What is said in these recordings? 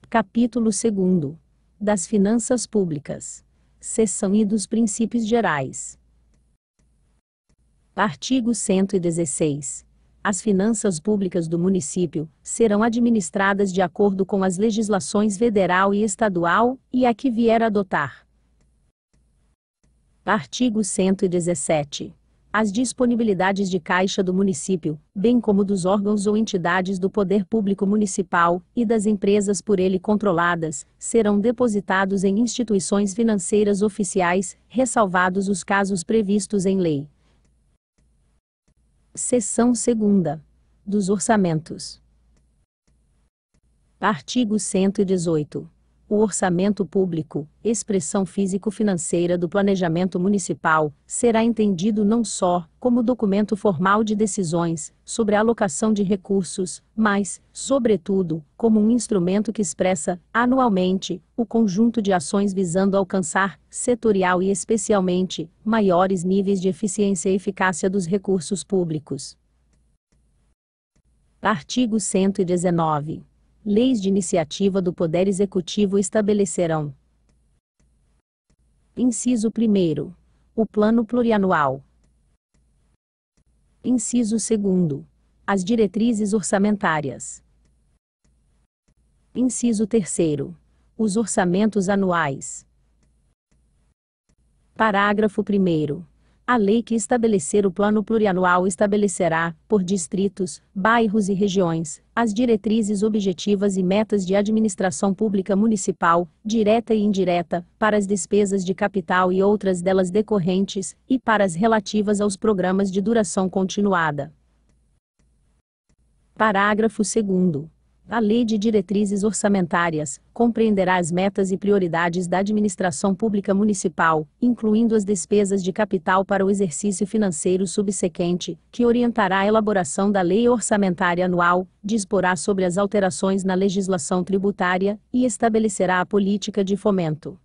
Capítulo 2º. Das Finanças Públicas. Seção I dos Princípios Gerais. Artigo 116. As finanças públicas do município serão administradas de acordo com as legislações federal e estadual e a que vier a adotar. Artigo 117. As disponibilidades de caixa do município, bem como dos órgãos ou entidades do poder público municipal e das empresas por ele controladas, serão depositados em instituições financeiras oficiais, ressalvados os casos previstos em lei. Seção 2ª. Dos orçamentos. Artigo 118. O orçamento público, expressão físico-financeira do planejamento municipal, será entendido não só como documento formal de decisões sobre a alocação de recursos, mas, sobretudo, como um instrumento que expressa, anualmente, o conjunto de ações visando alcançar, setorial e especialmente, maiores níveis de eficiência e eficácia dos recursos públicos. Artigo 119. Leis de iniciativa do Poder Executivo estabelecerão. Inciso 1º. O Plano Plurianual. Inciso 2º. As diretrizes orçamentárias. Inciso 3º. Os orçamentos anuais. Parágrafo 1º. A lei que estabelecer o Plano Plurianual estabelecerá, por distritos, bairros e regiões, as diretrizes objetivas e metas de administração pública municipal, direta e indireta, para as despesas de capital e outras delas decorrentes, e para as relativas aos programas de duração continuada. Parágrafo 2º. A Lei de Diretrizes Orçamentárias compreenderá as metas e prioridades da administração pública municipal, incluindo as despesas de capital para o exercício financeiro subsequente, que orientará a elaboração da Lei Orçamentária Anual, disporá sobre as alterações na legislação tributária e estabelecerá a política de fomento.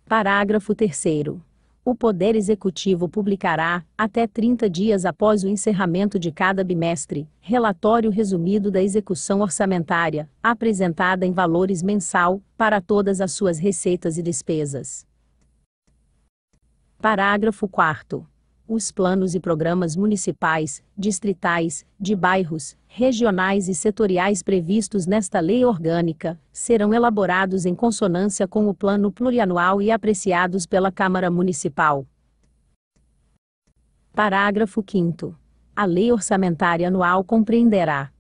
Parágrafo 3º. O Poder Executivo publicará, até 30 dias após o encerramento de cada bimestre, relatório resumido da execução orçamentária, apresentada em valores mensal, para todas as suas receitas e despesas. Parágrafo 4º. Os planos e programas municipais, distritais, de bairros, regionais e setoriais previstos nesta lei orgânica, serão elaborados em consonância com o Plano Plurianual e apreciados pela Câmara Municipal. Parágrafo 5º. A Lei Orçamentária Anual compreenderá.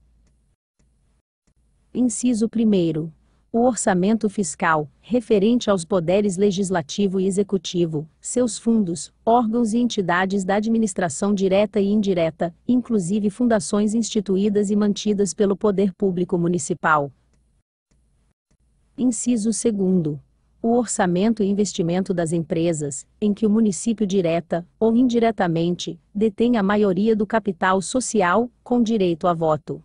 Inciso 1º. O orçamento fiscal, referente aos poderes legislativo e executivo, seus fundos, órgãos e entidades da administração direta e indireta, inclusive fundações instituídas e mantidas pelo poder público municipal. Inciso 2º. O orçamento e investimento das empresas, em que o município direta, ou indiretamente, detém a maioria do capital social, com direito a voto.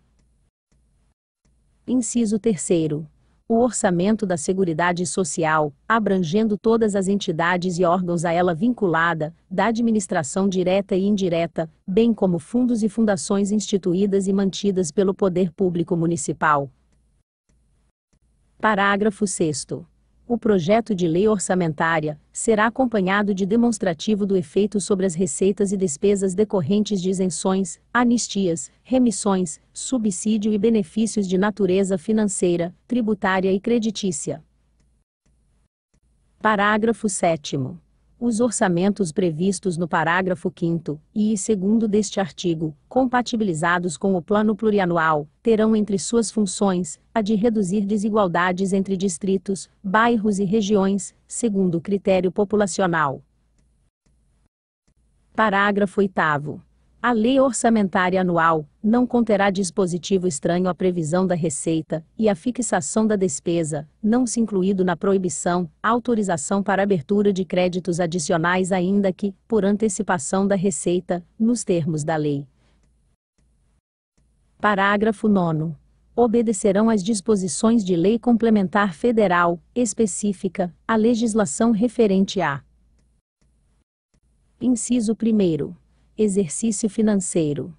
Inciso 3º. O orçamento da Seguridade Social, abrangendo todas as entidades e órgãos a ela vinculada, da administração direta e indireta, bem como fundos e fundações instituídas e mantidas pelo Poder Público Municipal. Parágrafo 6º. O projeto de lei orçamentária será acompanhado de demonstrativo do efeito sobre as receitas e despesas decorrentes de isenções, anistias, remissões, subsídio e benefícios de natureza financeira, tributária e creditícia. Parágrafo 7º. Os orçamentos previstos no parágrafo 5º e 2º deste artigo, compatibilizados com o Plano Plurianual, terão entre suas funções a de reduzir desigualdades entre distritos, bairros e regiões, segundo critério populacional. Parágrafo 8º. A Lei Orçamentária Anual não conterá dispositivo estranho à previsão da receita e à fixação da despesa, não se incluído na proibição, autorização para abertura de créditos adicionais ainda que, por antecipação da receita, nos termos da lei. Parágrafo 9º. Obedecerão às disposições de lei complementar federal, específica, a legislação referente a. Inciso 1º. Exercício financeiro.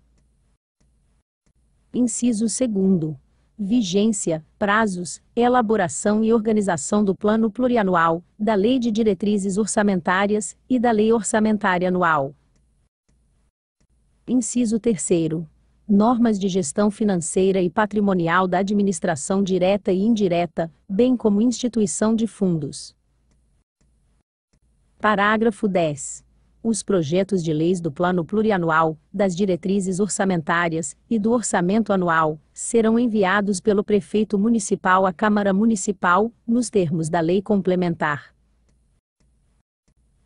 Inciso 2º. vigência, prazos, elaboração e organização do Plano Plurianual, da Lei de Diretrizes Orçamentárias e da Lei Orçamentária Anual. Inciso 3º. Normas de gestão financeira e patrimonial da administração direta e indireta, bem como instituição de fundos. Parágrafo 10. Os projetos de leis do Plano Plurianual, das Diretrizes Orçamentárias e do Orçamento Anual serão enviados pelo Prefeito Municipal à Câmara Municipal, nos termos da Lei Complementar.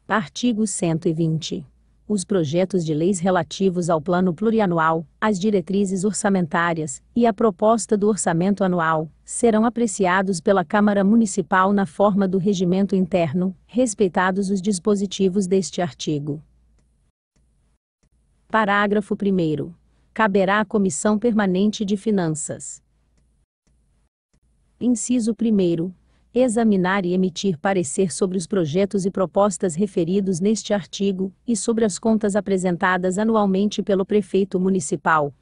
Artigo 120. Os projetos de leis relativos ao Plano Plurianual, às diretrizes orçamentárias e à proposta do Orçamento Anual serão apreciados pela Câmara Municipal na forma do regimento interno, respeitados os dispositivos deste artigo. Parágrafo 1º. Caberá à Comissão Permanente de Finanças. Inciso 1º. Examinar e emitir parecer sobre os projetos e propostas referidos neste artigo, e sobre as contas apresentadas anualmente pelo Prefeito Municipal.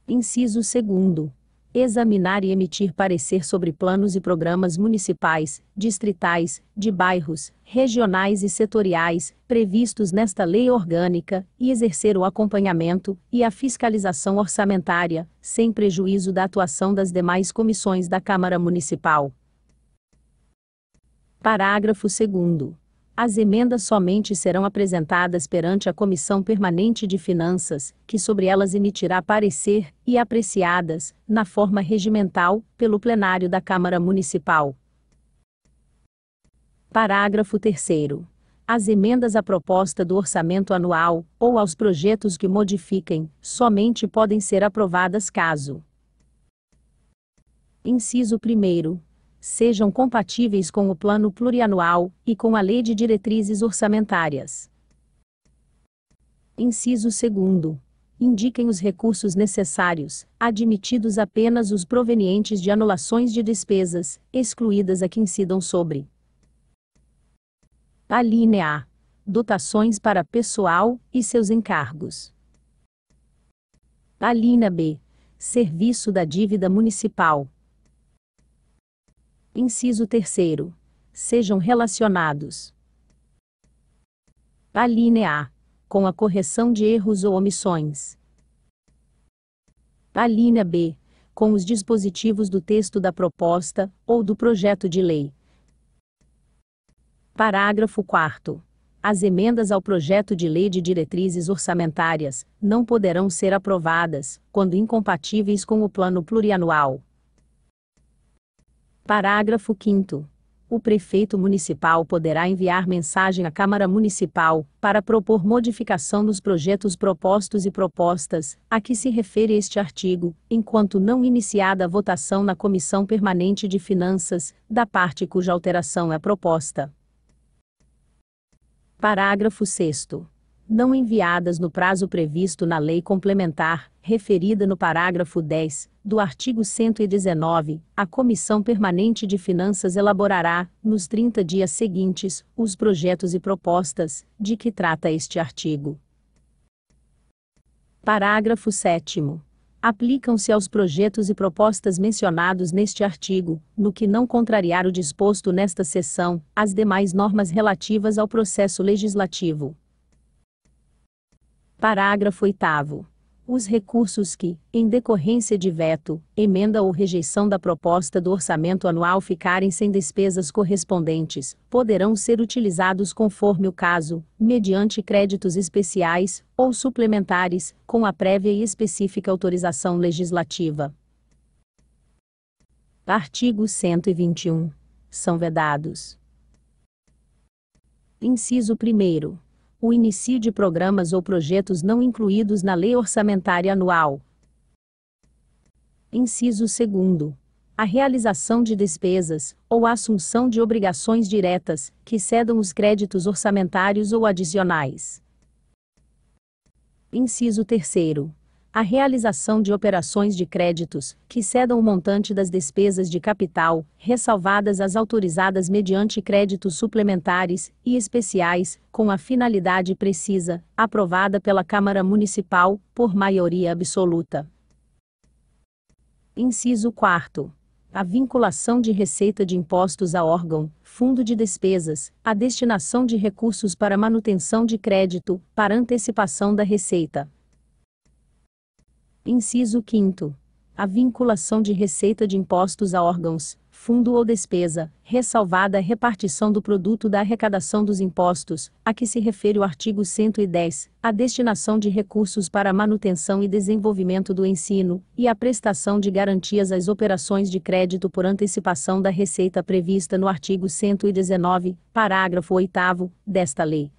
Inciso 2º. Examinar e emitir parecer sobre planos e programas municipais, distritais, de bairros, regionais e setoriais, previstos nesta lei orgânica, e exercer o acompanhamento e a fiscalização orçamentária, sem prejuízo da atuação das demais comissões da Câmara Municipal. Parágrafo 2º. As emendas somente serão apresentadas perante a Comissão Permanente de Finanças, que sobre elas emitirá parecer, e apreciadas, na forma regimental, pelo plenário da Câmara Municipal. Parágrafo 3º. As emendas à proposta do orçamento anual, ou aos projetos que modifiquem, somente podem ser aprovadas caso: Inciso 1º. Sejam compatíveis com o Plano Plurianual e com a Lei de Diretrizes Orçamentárias. Inciso 2º. Indiquem os recursos necessários, admitidos apenas os provenientes de anulações de despesas, excluídas a que incidam sobre: Alínea A. Dotações para pessoal e seus encargos. Alínea B. Serviço da dívida municipal. Inciso 3º. Sejam relacionados: Alínea A. Com a correção de erros ou omissões. Alínea B. Com os dispositivos do texto da proposta, ou do projeto de lei. Parágrafo 4º. As emendas ao projeto de lei de diretrizes orçamentárias não poderão ser aprovadas, quando incompatíveis com o Plano Plurianual. Parágrafo 5º. O Prefeito Municipal poderá enviar mensagem à Câmara Municipal, para propor modificação nos projetos propostos e propostas, a que se refere este artigo, enquanto não iniciada a votação na Comissão Permanente de Finanças, da parte cuja alteração é proposta. Parágrafo 6º. Não enviadas no prazo previsto na Lei Complementar, referida no parágrafo 10, do artigo 119, a Comissão Permanente de Finanças elaborará, nos 30 dias seguintes, os projetos e propostas, de que trata este artigo. Parágrafo 7º. Aplicam-se aos projetos e propostas mencionados neste artigo, no que não contrariar o disposto nesta seção, as demais normas relativas ao processo legislativo. Parágrafo 8º. Os recursos que, em decorrência de veto, emenda ou rejeição da proposta do orçamento anual ficarem sem despesas correspondentes, poderão ser utilizados conforme o caso, mediante créditos especiais, ou suplementares, com a prévia e específica autorização legislativa. Artigo 121. São vedados: Inciso 1º. O início de programas ou projetos não incluídos na Lei Orçamentária Anual. Inciso 2º. A realização de despesas, ou a assunção de obrigações diretas, que cedam os créditos orçamentários ou adicionais. Inciso 3º. A realização de operações de créditos, que cedam o montante das despesas de capital, ressalvadas as autorizadas mediante créditos suplementares e especiais, com a finalidade precisa, aprovada pela Câmara Municipal, por maioria absoluta. Inciso 4º. A vinculação de receita de impostos a órgão, fundo de despesas, a destinação de recursos para manutenção de crédito, para antecipação da receita. Inciso 5º. A vinculação de receita de impostos a órgãos, fundo ou despesa, ressalvada a repartição do produto da arrecadação dos impostos, a que se refere o artigo 110, a destinação de recursos para a manutenção e desenvolvimento do ensino, e a prestação de garantias às operações de crédito por antecipação da receita prevista no artigo 119, parágrafo 8º, desta lei.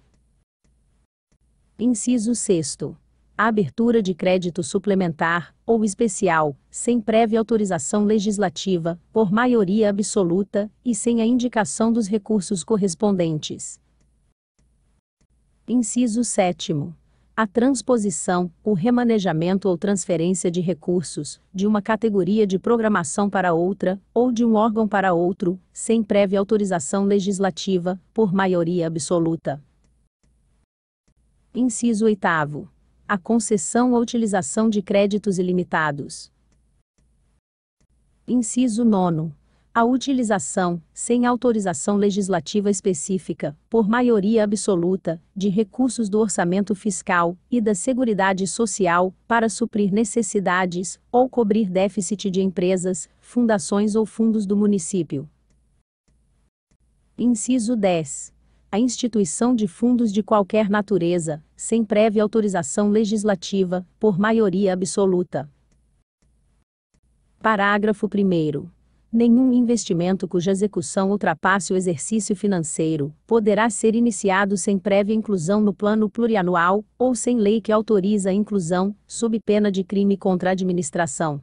Inciso 6º. A abertura de crédito suplementar, ou especial, sem prévia autorização legislativa, por maioria absoluta, e sem a indicação dos recursos correspondentes. Inciso 7º. A transposição, o remanejamento ou transferência de recursos, de uma categoria de programação para outra, ou de um órgão para outro, sem prévia autorização legislativa, por maioria absoluta. Inciso 8º. A concessão ou utilização de créditos ilimitados. Inciso 9º. A utilização, sem autorização legislativa específica, por maioria absoluta, de recursos do orçamento fiscal e da Seguridade Social, para suprir necessidades, ou cobrir déficit de empresas, fundações ou fundos do município. Inciso 10. A instituição de fundos de qualquer natureza, sem prévia autorização legislativa, por maioria absoluta. Parágrafo 1º. Nenhum investimento cuja execução ultrapasse o exercício financeiro poderá ser iniciado sem prévia inclusão no plano plurianual, ou sem lei que autoriza a inclusão, sob pena de crime contra a administração.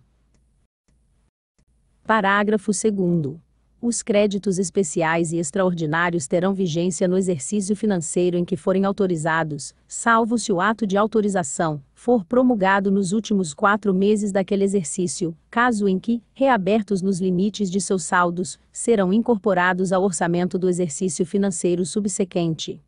Parágrafo 2º. Os créditos especiais e extraordinários terão vigência no exercício financeiro em que forem autorizados, salvo se o ato de autorização for promulgado nos últimos 4 meses daquele exercício, caso em que, reabertos nos limites de seus saldos, serão incorporados ao orçamento do exercício financeiro subsequente.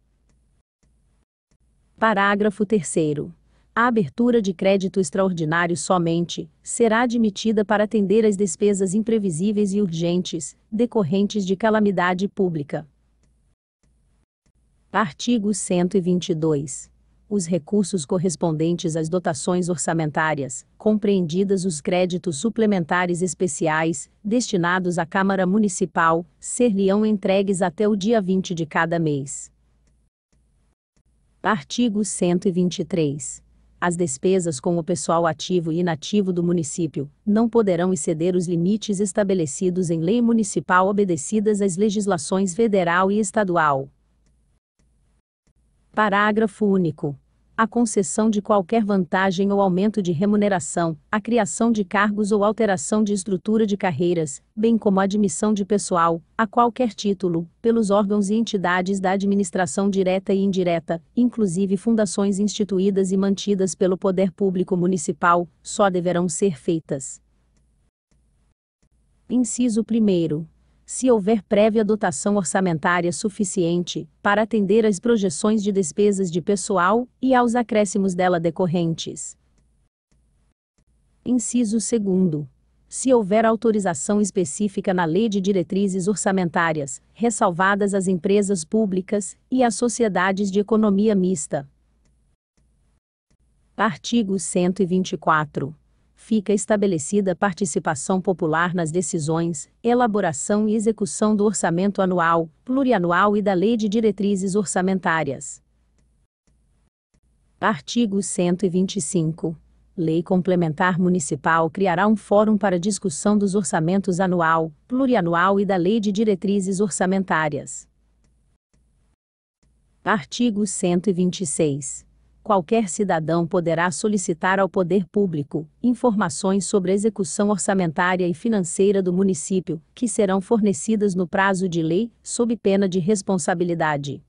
Parágrafo 3º. A abertura de crédito extraordinário somente será admitida para atender às despesas imprevisíveis e urgentes, decorrentes de calamidade pública. Artigo 122. Os recursos correspondentes às dotações orçamentárias, compreendidas os créditos suplementares especiais, destinados à Câmara Municipal, ser-lhe-ão entregues até o dia 20 de cada mês. Artigo 123. As despesas com o pessoal ativo e inativo do município não poderão exceder os limites estabelecidos em lei municipal obedecidas às legislações federal e estadual. Parágrafo único. A concessão de qualquer vantagem ou aumento de remuneração, a criação de cargos ou alteração de estrutura de carreiras, bem como a admissão de pessoal, a qualquer título, pelos órgãos e entidades da administração direta e indireta, inclusive fundações instituídas e mantidas pelo Poder Público Municipal, só deverão ser feitas. Inciso 1º. Se houver prévia dotação orçamentária suficiente para atender às projeções de despesas de pessoal e aos acréscimos dela decorrentes. Inciso 2º. Se houver autorização específica na Lei de Diretrizes Orçamentárias, ressalvadas as empresas públicas e as sociedades de economia mista. Artigo 124. Fica estabelecida participação popular nas decisões, elaboração e execução do orçamento anual, plurianual e da Lei de Diretrizes Orçamentárias. Artigo 125. Lei Complementar Municipal criará um fórum para discussão dos orçamentos anual, plurianual e da Lei de Diretrizes Orçamentárias. Artigo 126. Qualquer cidadão poderá solicitar ao Poder Público informações sobre a execução orçamentária e financeira do município, que serão fornecidas no prazo de lei, sob pena de responsabilidade.